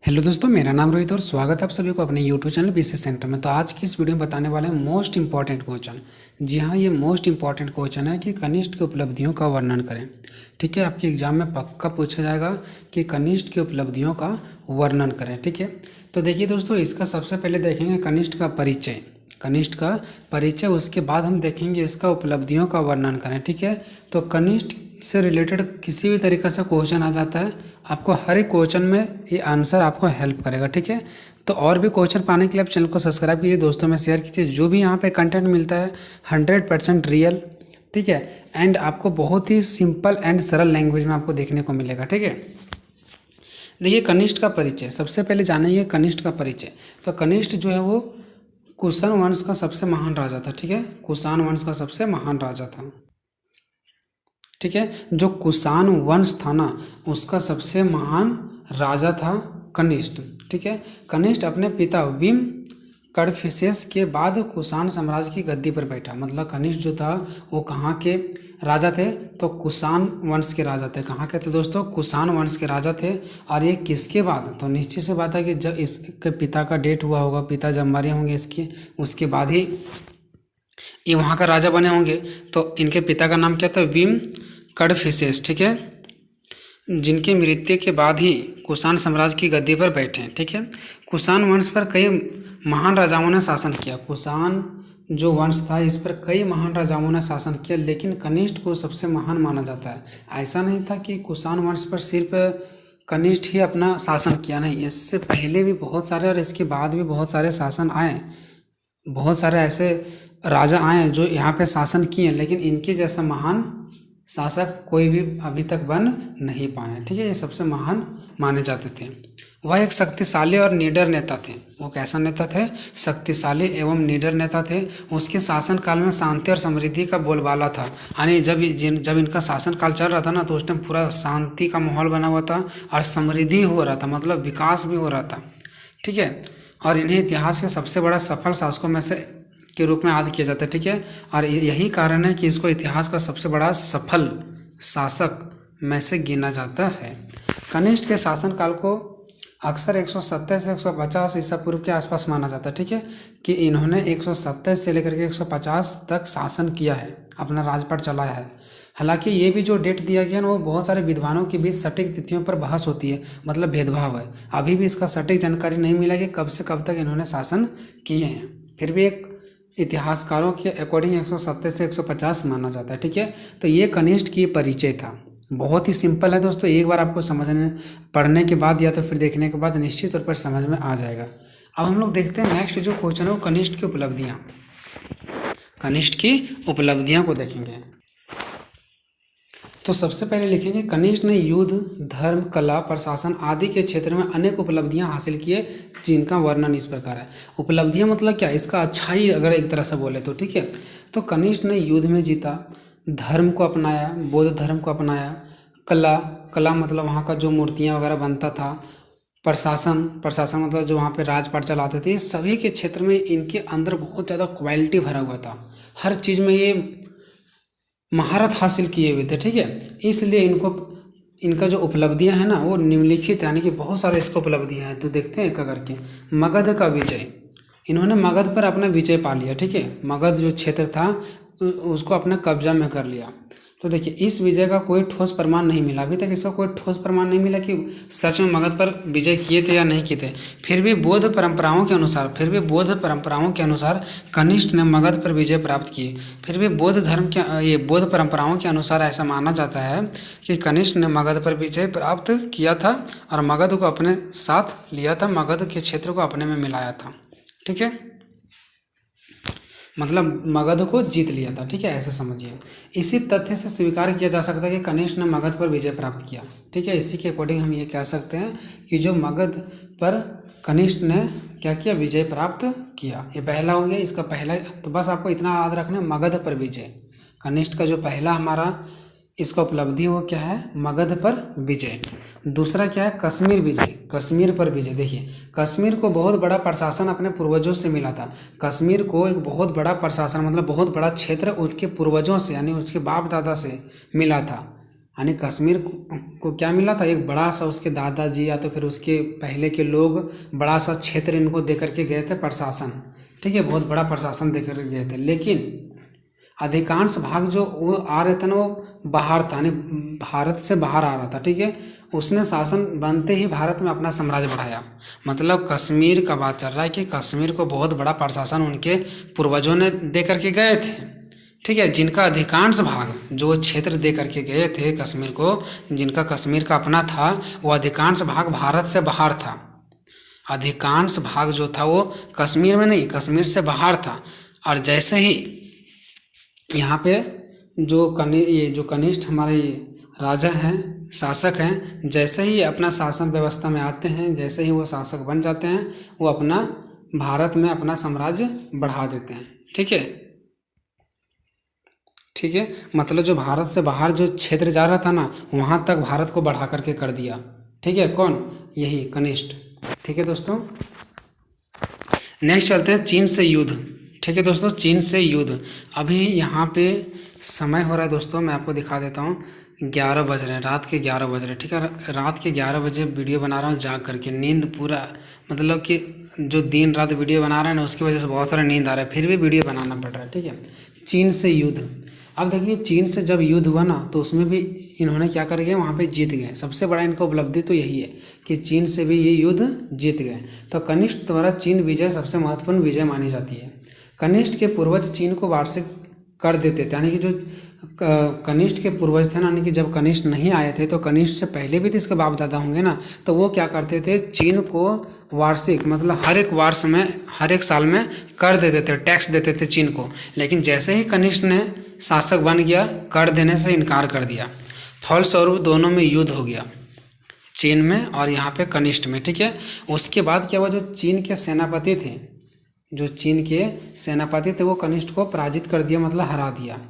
Hello दोस्तों, मेरा नाम रोहित और स्वागत है आप सभी को अपने यूट्यूब चैनल बीसी सेंटर में। तो आज की इस वीडियो में बताने वाले हैं मोस्ट इंपॉर्टेंट क्वेश्चन। जी हाँ, ये मोस्ट इंपॉर्टेंट क्वेश्चन है कि कनिष्ठ की उपलब्धियों का वर्णन करें। ठीक है, आपके एग्जाम में पक्का पूछा जाएगा कि कनिष्ठ की उपलब्धियों का वर्णन करें। ठीक है, तो देखिए दोस्तों, इसका सबसे पहले देखेंगे कनिष्ठ का परिचय। कनिष्ठ का परिचय, उसके बाद हम देखेंगे इसका उपलब्धियों का वर्णन करें। ठीक है, तो कनिष्ठ से रिलेटेड किसी भी तरीके से क्वेश्चन आ जाता है, आपको हर एक क्वेश्चन में ये आंसर आपको हेल्प करेगा। ठीक है, तो और भी क्वेश्चन पाने के लिए आप चैनल को सब्सक्राइब कीजिए, दोस्तों में शेयर कीजिए। जो भी यहाँ पे कंटेंट मिलता है 100% रियल, ठीक है, एंड आपको बहुत ही सिंपल एंड सरल लैंग्वेज में आपको देखने को मिलेगा। ठीक है, देखिए कनिष्ठ का परिचय, सबसे पहले जानेंगे कनिष्ठ का परिचय। तो कनिष्ठ जो है वो कुषाण वंश का सबसे महान राजा था। ठीक है, कुषाण वंश का सबसे महान राजा था। ठीक है, जो कुषाण वंश था ना, उसका सबसे महान राजा था कनिष्ठ। ठीक है, कनिष्ठ अपने पिता भीम कड़फिसेस के बाद कुषाण साम्राज्य की गद्दी पर बैठा। मतलब कनिष्ठ जो था वो कहाँ के राजा थे? तो कुषाण वंश के राजा थे। कहाँ के थे दोस्तों? कुषाण वंश के राजा थे। और ये किसके बाद? तो निश्चित से बात है कि जब इसके पिता का डेथ हुआ होगा, पिता जब मरे होंगे इसके, उसके बाद ही ये वहाँ का राजा बने होंगे। तो इनके पिता का नाम क्या था? भीम कड़फिसेस। ठीक है, जिनकी मृत्यु के बाद ही कुषाण साम्राज्य की गद्दी पर बैठे। ठीक है, कुषाण वंश पर कई महान राजाओं ने शासन किया। कुषाण जो वंश था इस पर कई महान राजाओं ने शासन किया, लेकिन कनिष्ठ को सबसे महान माना जाता है। ऐसा नहीं था कि कुषाण वंश पर सिर्फ कनिष्ठ ही अपना शासन किया, नहीं, इससे पहले भी बहुत सारे और इसके बाद भी बहुत सारे शासन आए। बहुत सारे ऐसे राजा आए जो यहाँ पे शासन किए, लेकिन इनके जैसा महान शासक कोई भी अभी तक बन नहीं पाए। ठीक है, ये सबसे महान माने जाते थे। वह एक शक्तिशाली और निडर नेता थे। वो कैसा नेता थे? शक्तिशाली एवं निडर नेता थे। उसके शासन काल में शांति और समृद्धि का बोलबाला था। यानी जब इनका शासन काल चल रहा था ना, तो उस टाइम पूरा शांति का माहौल बना हुआ था और समृद्धि हो रहा था, मतलब विकास भी हो रहा था। ठीक है, और इन्हें इतिहास के सबसे बड़ा सफल शासकों में से के रूप में याद किया जाता है। ठीक है, और यही कारण है कि इसको इतिहास का सबसे बड़ा सफल शासक में से गिना जाता है। कनिष्ठ के शासनकाल को अक्सर 170 से 150 ईसा पूर्व के आसपास माना जाता है। ठीक है, कि इन्होंने 170 से लेकर के 150 तक शासन किया है, अपना राजपाट चलाया है। हालांकि ये भी जो डेट दिया गया ना, वो बहुत सारे विद्वानों के बीच सटीक तिथियों पर बहस होती है, मतलब भेदभाव है। अभी भी इसका सटीक जानकारी नहीं मिला कि कब से कब तक इन्होंने शासन किए हैं। फिर भी एक इतिहासकारों के अकॉर्डिंग 170 से 150 माना जाता है। ठीक है, तो ये कनिष्ठ की परिचय था। बहुत ही सिंपल है दोस्तों, एक बार आपको समझने पढ़ने के बाद या तो फिर देखने के बाद निश्चित तौर पर समझ में आ जाएगा। अब हम लोग देखते हैं नेक्स्ट जो क्वेश्चन है वो कनिष्ठ की उपलब्धियाँ। कनिष्ठ की उपलब्धियाँ को देखेंगे। तो सबसे पहले लिखेंगे कनिष्ठ ने युद्ध, धर्म, कला, प्रशासन आदि के क्षेत्र में अनेक उपलब्धियां हासिल किए, जिनका वर्णन इस प्रकार है। उपलब्धियां मतलब क्या? इसका अच्छाई अगर एक तरह से बोले तो। ठीक है, तो कनिष्ठ ने युद्ध में जीता, धर्म को अपनाया, बौद्ध धर्म को अपनाया, कला मतलब वहाँ का जो मूर्तियाँ वगैरह बनता था, प्रशासन मतलब जो वहाँ पे राजपाट चलाते थे, सभी के क्षेत्र में इनके अंदर बहुत ज़्यादा क्वालिटी भरा हुआ था। हर चीज़ में ये महारत हासिल किए हुए थे। ठीक है, इसलिए इनका जो उपलब्धियां हैं ना वो निम्नलिखित, यानी कि बहुत सारे इसका उपलब्धियां हैं। तो देखते हैं एक करके। मगध का विजय, इन्होंने मगध पर अपना विजय पा लिया। ठीक है, मगध जो क्षेत्र था उसको अपना कब्जा में कर लिया। तो देखिए इस विजय का कोई ठोस प्रमाण नहीं मिला, अभी तक इसका कोई ठोस प्रमाण नहीं मिला कि सच में मगध पर विजय किए थे या नहीं किए थे। फिर भी बौद्ध परंपराओं के अनुसार कनिष्ठ ने मगध पर विजय प्राप्त की। फिर भी बौद्ध परंपराओं के अनुसार ऐसा माना जाता है कि कनिष्ठ ने मगध पर विजय प्राप्त किया था और मगध को अपने साथ लिया था, मगध के क्षेत्र को अपने में मिलाया था। ठीक है, मतलब मगध को जीत लिया था। ठीक है, ऐसे समझिए। इसी तथ्य से स्वीकार किया जा सकता है कि कनिष्ठ ने मगध पर विजय प्राप्त किया। ठीक है, इसी के अकॉर्डिंग हम ये कह सकते हैं कि जो मगध पर कनिष्ठ ने क्या किया? विजय प्राप्त किया। ये पहला हो गया, इसका पहला। तो बस आपको इतना याद रखना, मगध पर विजय। कनिष्ठ का जो पहला हमारा इसका उपलब्धि वो क्या है? मगध पर विजय। दूसरा क्या है? कश्मीर विजय, कश्मीर पर विजय। देखिए कश्मीर को बहुत बड़ा प्रशासन अपने पूर्वजों से मिला था। कश्मीर को एक बहुत बड़ा प्रशासन मतलब बहुत बड़ा क्षेत्र उसके पूर्वजों से, यानी उसके बाप दादा से मिला था। यानी कश्मीर को क्या मिला था, एक बड़ा सा उसके दादाजी या तो फिर उसके पहले के लोग बड़ा सा क्षेत्र इनको दे करके गए थे, प्रशासन, ठीक है, बहुत बड़ा प्रशासन दे करके गए थे। लेकिन अधिकांश भाग जो वो आ रहे थे ना, वो बाहर था, यानी भारत से बाहर आ रहा था, ठीक है। उसने शासन बनते ही भारत में अपना साम्राज्य बढ़ाया। मतलब कश्मीर का बात चल रहा है कि कश्मीर को बहुत बड़ा प्रशासन उनके पूर्वजों ने दे करके गए थे, ठीक है, जिनका अधिकांश भाग जो क्षेत्र दे करके गए थे कश्मीर को, जिनका कश्मीर का अपना था, वो अधिकांश भाग भारत से बाहर था। अधिकांश भाग जो था वो कश्मीर में नहीं, कश्मीर से बाहर था। और जैसे ही यहाँ पे ये जो कनिष्ठ हमारे राजा हैं, शासक हैं, जैसे ही अपना शासन व्यवस्था में आते हैं, जैसे ही वो शासक बन जाते हैं, वो अपना भारत में अपना साम्राज्य बढ़ा देते हैं, ठीक है, ठीक है। मतलब जो भारत से बाहर जो क्षेत्र जा रहा था ना, वहाँ तक भारत को बढ़ा करके कर दिया, ठीक है। कौन? यही कनिष्ठ, ठीक है दोस्तों। नेक्स्ट चलते हैं चीन से युद्ध, ठीक है दोस्तों, चीन से युद्ध। अभी यहाँ पे समय हो रहा है दोस्तों, मैं आपको दिखा देता हूँ, 11 बज रहे हैं, रात के 11 बज रहे हैं, ठीक है। रात के 11 बजे वीडियो बना रहा हूँ जाग करके, नींद पूरा, मतलब कि जो दिन रात वीडियो बना रहे हैं ना, उसकी वजह से बहुत सारा नींद आ रहा है, फिर भी वीडियो बनाना पड़ रहा है, ठीक है। चीन से युद्ध। अब देखिए चीन से जब युद्ध हुआ ना, तो उसमें भी इन्होंने क्या कर गए, वहाँ पे जीत गए। सबसे बड़ा इनका उपलब्धि तो यही है कि चीन से भी ये युद्ध जीत गए। तो कनिष्ठ द्वारा चीन विजय सबसे महत्वपूर्ण विजय मानी जाती है। कनिष्ठ के पूर्वज चीन को वार्षिक कर देते थे, यानी कि जो कनिष्ठ के पूर्वज थे ना, यानी कि जब कनिष्ठ नहीं आए थे तो कनिष्ठ से पहले भी तो इसके बाप दादा होंगे ना, तो वो क्या करते थे, चीन को वार्षिक, मतलब हर एक साल में कर देते थे, टैक्स देते थे चीन को। लेकिन जैसे ही कनिष्ठ ने शासक बन गया, कर देने से इनकार कर दिया, फलस्वरूप दोनों में युद्ध हो गया, चीन में और यहाँ पे कनिष्ठ में, ठीक है। उसके बाद क्या हुआ, जो चीन के सेनापति थे वो कनिष्ठ को पराजित कर दिया, मतलब हरा दिया।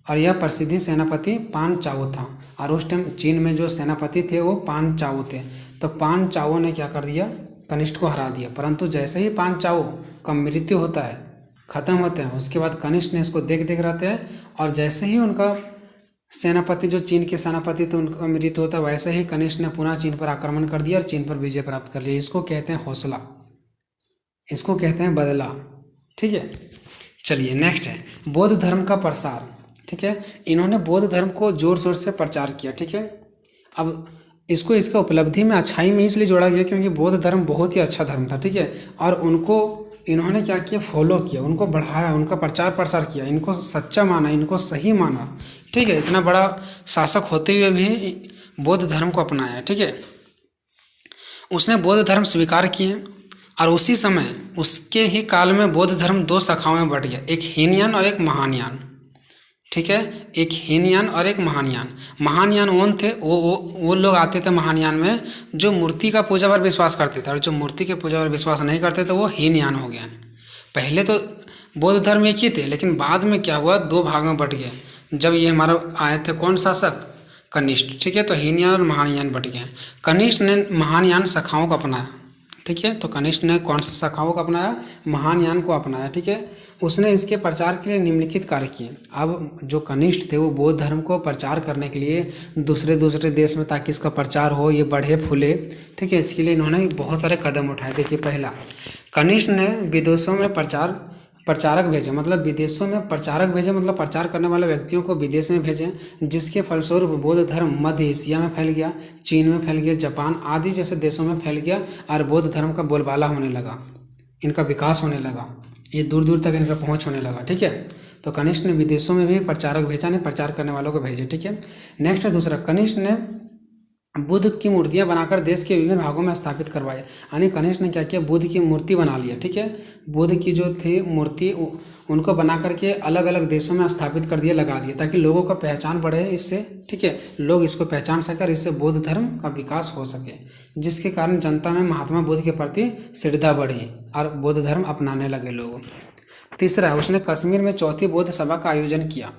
और यह प्रसिद्ध सेनापति पान चाओ था। और उस टाइम चीन में जो सेनापति थे वो पान चाओ थे। तो पान चाओ ने क्या कर दिया, कनिष्ठ को हरा दिया। परंतु जैसे ही पान चाओ का मृत्यु होता है, खत्म होते हैं, उसके बाद कनिष्ठ ने इसको देख रहते हैं। और जैसे ही उनका सेनापति, जो चीन के सेनापति थे, उनका मृत्यु होता है, वैसे ही कनिष्ठ ने पुनः चीन पर आक्रमण कर दिया और चीन पर विजय प्राप्त कर लिया। इसको कहते हैं हौसला, इसको कहते हैं बदला, ठीक है। चलिए नेक्स्ट है बौद्ध धर्म का प्रसार, ठीक है। इन्होंने बौद्ध धर्म को जोर शोर से प्रचार किया, ठीक है। अब इसको इसका उपलब्धि में अच्छाई में इसलिए जोड़ा गया क्योंकि बौद्ध धर्म बहुत ही अच्छा धर्म था, ठीक है। और उनको इन्होंने क्या किया, फॉलो किया, उनको बढ़ाया, उनका प्रचार प्रसार किया, इनको सच्चा माना, इनको सही माना, ठीक है। इतना बड़ा शासक होते हुए भी बौद्ध धर्म को अपनाया, ठीक है। उसने बौद्ध धर्म स्वीकार किए और उसी समय उसके ही काल में बौद्ध धर्म 2 शाखाओं में बट गया, एक हीनयान और एक महायान, ठीक है। एक हीनयान और एक महायान। महायान कौन थे, वो लोग आते थे महायान में जो मूर्ति का पूजा पर विश्वास करते थे, और जो मूर्ति के पूजा पर विश्वास नहीं करते थे वो हीनयान हो गया। पहले तो बौद्ध धर्म एक ही थे, लेकिन बाद में क्या हुआ, 2 भाग में बट गए। जब ये हमारा आए थे कौन शासक, कनिष्ठ, ठीक है। तो हीनयान और महायान बट गए। कनिष्ठ ने महायान शाखाओं को अपनाया, ठीक है। तो कनिष्ठ ने कौन सी शाखाओं को अपनाया, महायान को अपनाया, ठीक है। उसने इसके प्रचार के लिए निम्नलिखित कार्य किए। अब जो कनिष्ठ थे वो बौद्ध धर्म को प्रचार करने के लिए दूसरे देश में, ताकि इसका प्रचार हो, ये बढ़े फूले, ठीक है, इसके लिए इन्होंने बहुत सारे कदम उठाए। देखिए पहला, कनिष्ठ ने विदेशों में प्रचारक भेजे, मतलब विदेशों में प्रचारक भेजे, मतलब प्रचार करने वाले व्यक्तियों को विदेश में भेजे, जिसके फलस्वरूप बौद्ध धर्म मध्य एशिया में फैल गया, चीन में फैल गया, जापान आदि जैसे देशों में फैल गया और बौद्ध धर्म का बोलबाला होने लगा, इनका विकास होने लगा, ये दूर दूर तक इनका पहुंच होने लगा, ठीक है। तो कनिष्ठ ने विदेशों में भी प्रचारक भेजा, ने प्रचार करने वालों को भेजे, ठीक है। नेक्स्ट है दूसरा, कनिष्ठ ने बुद्ध की मूर्तियां बनाकर देश के विभिन्न भागों में स्थापित करवाए। यानी कनिष्ठ ने क्या किया, बुद्ध की मूर्ति बना लिया, ठीक है। बुद्ध की जो थी मूर्ति उनको बना करके अलग अलग देशों में स्थापित कर दिया, लगा दिया, ताकि लोगों का पहचान बढ़े इससे, ठीक है, लोग इसको पहचान सके, इससे बौद्ध धर्म का विकास हो सके, जिसके कारण जनता में महात्मा बुद्ध के प्रति श्रद्धा बढ़ी और बौद्ध धर्म अपनाने लगे लोग। तीसरा, उसने कश्मीर में 4थी बौद्ध सभा का आयोजन किया।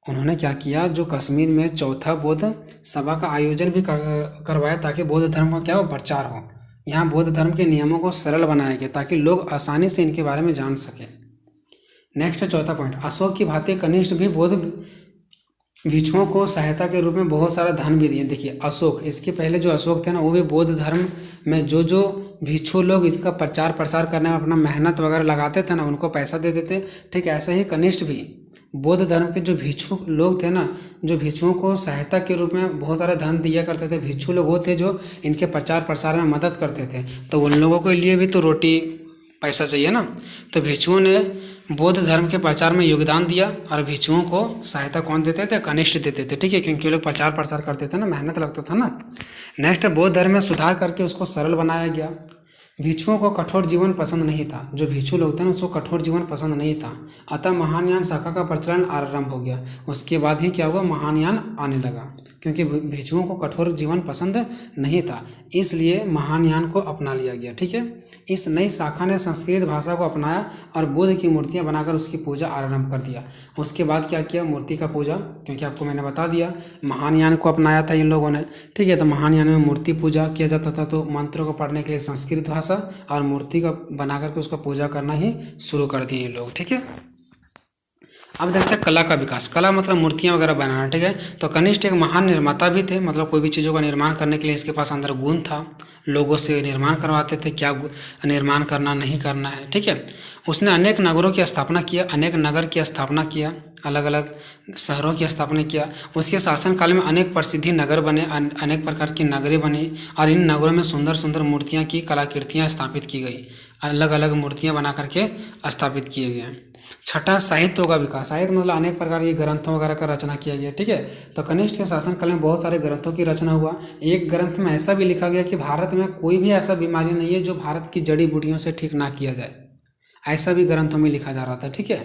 उन्होंने क्या किया, जो कश्मीर में 4था बौद्ध सभा का आयोजन भी करवाया, ताकि बौद्ध धर्म का क्या हो, प्रचार हो। यहाँ बौद्ध धर्म के नियमों को सरल बनाया गया ताकि लोग आसानी से इनके बारे में जान सकें। नेक्स्ट है चौथा पॉइंट, अशोक की भांति कनिष्ठ भी बौद्ध भिक्षुओं को सहायता के रूप में बहुत सारा धन भी दिए। देखिए अशोक, इसके पहले जो अशोक थे ना वो भी बौद्ध धर्म में जो भिक्षु लोग इसका प्रचार प्रसार करने में अपना मेहनत वगैरह लगाते थे ना उनको पैसा दे देते। ठीक ऐसे ही कनिष्ठ भी बौद्ध धर्म के जो भिक्षु लोग थे ना, जो भिक्षुओं को सहायता के रूप में बहुत सारा धन दिया करते थे। भिक्षु लोग वो थे जो इनके प्रचार प्रसार में मदद करते थे, तो उन लोगों के लिए भी तो रोटी पैसा चाहिए ना। तो भिक्षुओं ने बौद्ध धर्म के प्रचार में योगदान दिया और भिक्षुओं को सहायता कौन देते थे? कनिष्ठ देते थे। ठीक है, क्योंकि वो लोग प्रचार प्रसार करते थे ना, मेहनत लगता था ना। नेक्स्ट, बौद्ध धर्म में सुधार करके उसको सरल बनाया गया। भिक्षुओं को कठोर जीवन पसंद नहीं था। जो भिक्षु लोग थे ना उसको कठोर जीवन पसंद नहीं था। अतः महायान शाखा का प्रचलन आरंभ हो गया। उसके बाद ही क्या हुआ? महायान आने लगा, क्योंकि भिक्षुओं को कठोर जीवन पसंद नहीं था, इसलिए महायान को अपना लिया गया। ठीक है, इस नई शाखा ने संस्कृत भाषा को अपनाया और बुद्ध की मूर्तियां बनाकर उसकी पूजा आरंभ कर दिया। उसके बाद क्या किया? मूर्ति का पूजा, क्योंकि आपको मैंने बता दिया महायान को अपनाया था इन लोगों ने। ठीक है, तो महायान में मूर्ति पूजा किया जाता था, तो मंत्रों को पढ़ने के लिए संस्कृत भाषा और मूर्ति का बना करके उसका पूजा करना ही शुरू कर दिए लोग। ठीक है, अब देखते हैं कला का विकास। कला मतलब मूर्तियां वगैरह बनाना। ठीक है, तो कनिष्ठ एक महान निर्माता भी थे, मतलब कोई भी चीज़ों का निर्माण करने के लिए इसके पास अंदर गुण था। लोगों से निर्माण करवाते थे, क्या निर्माण करना नहीं करना है। ठीक है, उसने अनेक नगरों की स्थापना किया, अनेक नगर की स्थापना किया, अलग अलग शहरों की स्थापना किया। उसके शासनकाल में अनेक प्रसिद्धि नगर बने, अनेक प्रकार की नगरें बनी और इन नगरों में सुंदर सुंदर मूर्तियाँ की कलाकृतियाँ स्थापित की गई, अलग अलग मूर्तियाँ बना करके स्थापित किए गए। छठा, साहित्य का विकास। साहित्य मतलब अनेक प्रकार के ग्रंथों वगैरह का रचना किया गया। ठीक है, तो कनिष्ठ के शासनकाल में बहुत सारे ग्रंथों की रचना हुआ। एक ग्रंथ में ऐसा भी लिखा गया कि भारत में कोई भी ऐसा बीमारी नहीं है जो भारत की जड़ी बूटियों से ठीक ना किया जाए, ऐसा भी ग्रंथों में लिखा जा रहा था। ठीक है,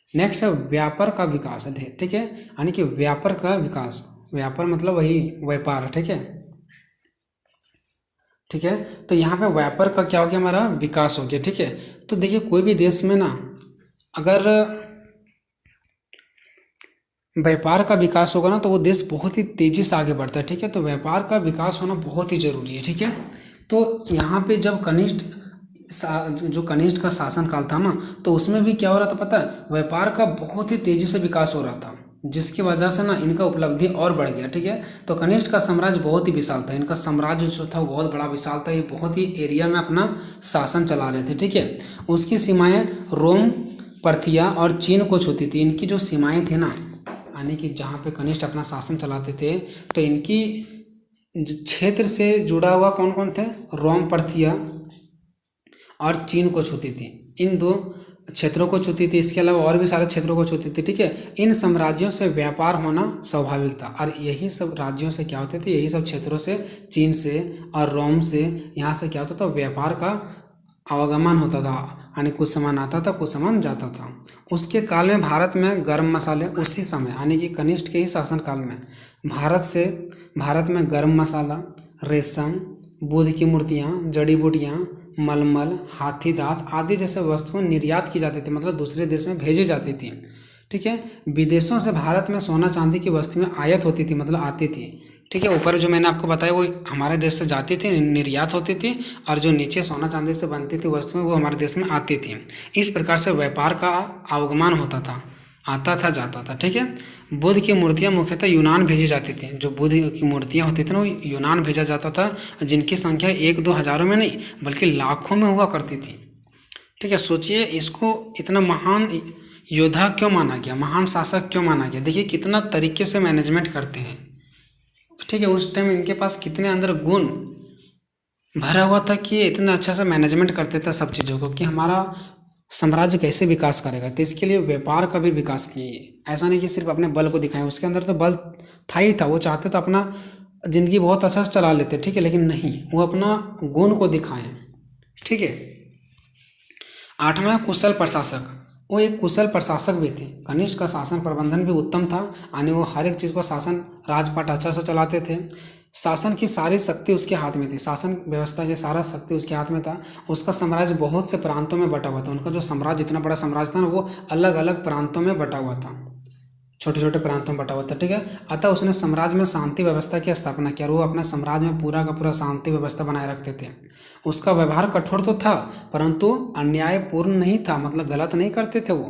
नेक्स्ट है व्यापार का विकास। ठीक है, यानी कि व्यापार का विकास, व्यापार मतलब वही व्यापार। ठीक है, ठीक है, तो यहाँ पे व्यापार का क्या हो गया? हमारा विकास हो गया। ठीक है, तो देखिए कोई भी देश में ना अगर व्यापार का विकास होगा ना तो वो देश बहुत ही तेजी से आगे बढ़ता है। ठीक है, तो व्यापार का विकास होना बहुत ही जरूरी है। ठीक है, तो यहाँ पे जब जो कनिष्ठ का शासनकाल था ना तो उसमें भी क्या हो रहा था पता है? व्यापार का बहुत ही तेजी से विकास हो रहा था, जिसकी वजह से ना इनका उपलब्धि और बढ़ गया। ठीक है, तो कनिष्ठ का साम्राज्य बहुत ही विशाल था। इनका साम्राज्य जो था वो बहुत बड़ा विशाल था। ये बहुत ही एरिया में अपना शासन चला रहे थे। ठीक है, उसकी सीमाएं रोम, पर्थिया और चीन को छूती थी। इनकी जो सीमाएं थी ना, यानी कि जहाँ पे कनिष्ठ अपना शासन चलाते थे, तो इनकी क्षेत्र से जुड़ा हुआ कौन कौन थे? रोम, पर्थिया और चीन को छूती थी। इन दो क्षेत्रों को छूती थी, इसके अलावा और भी सारे क्षेत्रों को छूती थी। ठीक है, इन साम्राज्यों से व्यापार होना स्वाभाविक था और यही सब राज्यों से क्या होते थे? यही सब क्षेत्रों से, चीन से और रोम से, यहाँ से क्या होता था? व्यापार का आवागमन होता था, यानी कुछ सामान आता था, कुछ सामान जाता था। उसके काल में भारत में गर्म मसाले, उसी समय यानी कि कनिष्ठ के ही शासनकाल में भारत में गर्म मसाला, रेशम, बुद्ध की मूर्तियाँ, जड़ी बूटियाँ, मलमल, हाथी दांत आदि जैसे वस्तुएं निर्यात की जाती थी, मतलब दूसरे देश में भेजी जाती थी। ठीक है, विदेशों से भारत में सोना चांदी की वस्तुएं आयात होती थी, मतलब आती थी। ठीक है, ऊपर जो मैंने आपको बताया वो हमारे देश से जाती थी, निर्यात होती थी, और जो नीचे सोना चांदी से बनती थी वस्तुएं वो हमारे देश में आती थी। इस प्रकार से व्यापार का आवागमन होता था, आता था जाता था। ठीक है, बुद्ध की मूर्तियाँ मुख्यतः यूनान भेजी जाती थी। जो बुद्ध की मूर्तियाँ होती थी ना वो यूनान भेजा जाता था, जिनकी संख्या 1-2 हज़ारों में नहीं बल्कि लाखों में हुआ करती थी। ठीक है, सोचिए इसको इतना महान योद्धा क्यों माना गया, महान शासक क्यों माना गया? देखिए कितना तरीके से मैनेजमेंट करते हैं। ठीक है, उस टाइम इनके पास कितने अंदर गुण भरा हुआ था कि इतना अच्छा से मैनेजमेंट करते थे सब चीज़ों को, कि हमारा साम्राज्य कैसे विकास करेगा। तो इसके लिए व्यापार का भी विकास किए। ऐसा नहीं कि सिर्फ अपने बल को दिखाएं, उसके अंदर तो बल था ही था। वो चाहते तो अपना ज़िंदगी बहुत अच्छा से चला लेते। ठीक है, लेकिन नहीं, वो अपना गुण को दिखाएं। ठीक है, 8वां कुशल प्रशासक। वो एक कुशल प्रशासक भी थे। कनिष्ठ का शासन प्रबंधन भी उत्तम था, यानी वो हर एक चीज़ को शासन राजपाट अच्छा से चलाते थे। शासन की सारी शक्ति उसके हाथ में थी, शासन व्यवस्था की सारा शक्ति उसके हाथ में था। उसका साम्राज्य बहुत से प्रांतों में बटा हुआ था। उनका जो साम्राज्य इतना बड़ा साम्राज्य था ना वो अलग अलग प्रांतों में बटा हुआ था, छोटे छोटे प्रांतों में बटा हुआ था। ठीक है, अतः उसने साम्राज्य में शांति व्यवस्था की स्थापना किया और वो अपने साम्राज्य में पूरा का पूरा शांति व्यवस्था बनाए रखते थे। उसका व्यवहार कठोर तो था परंतु अन्यायपूर्ण नहीं था, मतलब गलत नहीं करते थे वो,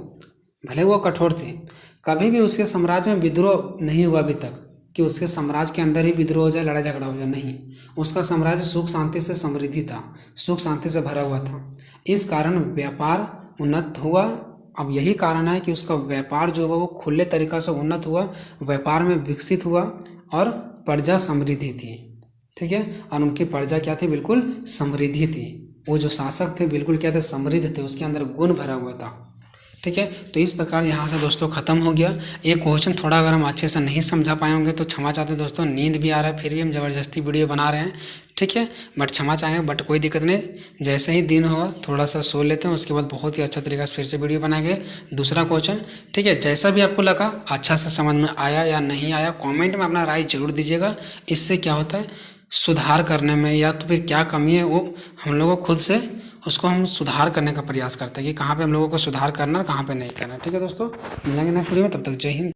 भले वो कठोर थे। कभी भी उसके साम्राज्य में विद्रोह नहीं हुआ अभी तक कि उसके साम्राज्य के अंदर ही विद्रोह हो जाए, लड़ाई झगड़ा हो जाए, नहीं। उसका साम्राज्य सुख शांति से समृद्धि था, सुख शांति से भरा हुआ था। इस कारण व्यापार उन्नत हुआ। अब यही कारण है कि उसका व्यापार जो हुआ वो खुले तरीक़ा से उन्नत हुआ, व्यापार में विकसित हुआ और प्रजा समृद्धि थी। ठीक है, और उनकी प्रजा क्या थी, बिल्कुल समृद्धि थी। वो जो शासक थे बिल्कुल क्या थे, समृद्ध थे, उसके अंदर गुण भरा हुआ था। ठीक है, तो इस प्रकार यहाँ से दोस्तों ख़त्म हो गया ये क्वेश्चन। थोड़ा अगर हम अच्छे से नहीं समझा पाए होंगे तो क्षमा चाहते हैं दोस्तों, नींद भी आ रहा है फिर भी हम ज़बरदस्ती वीडियो बना रहे हैं। ठीक है, बट क्षमा चाहेंगे, बट कोई दिक्कत नहीं। जैसे ही दिन होगा थोड़ा सा सो लेते हैं, उसके बाद बहुत ही अच्छा तरीक़ा से फिर से वीडियो बनाएंगे दूसरा क्वेश्चन। ठीक है, जैसा भी आपको लगा, अच्छा से समझ में आया या नहीं आया, कॉमेंट में अपना राय जरूर दीजिएगा। इससे क्या होता है, सुधार करने में या तो फिर क्या कमी है वो हम लोगों को खुद से उसको हम सुधार करने का प्रयास करते हैं कि कहाँ पे हम लोगों को सुधार करना है, कहाँ पे नहीं करना। ठीक है दोस्तों, मिलेंगे नेक्स्ट वीडियो में, तब तक जय हिंद।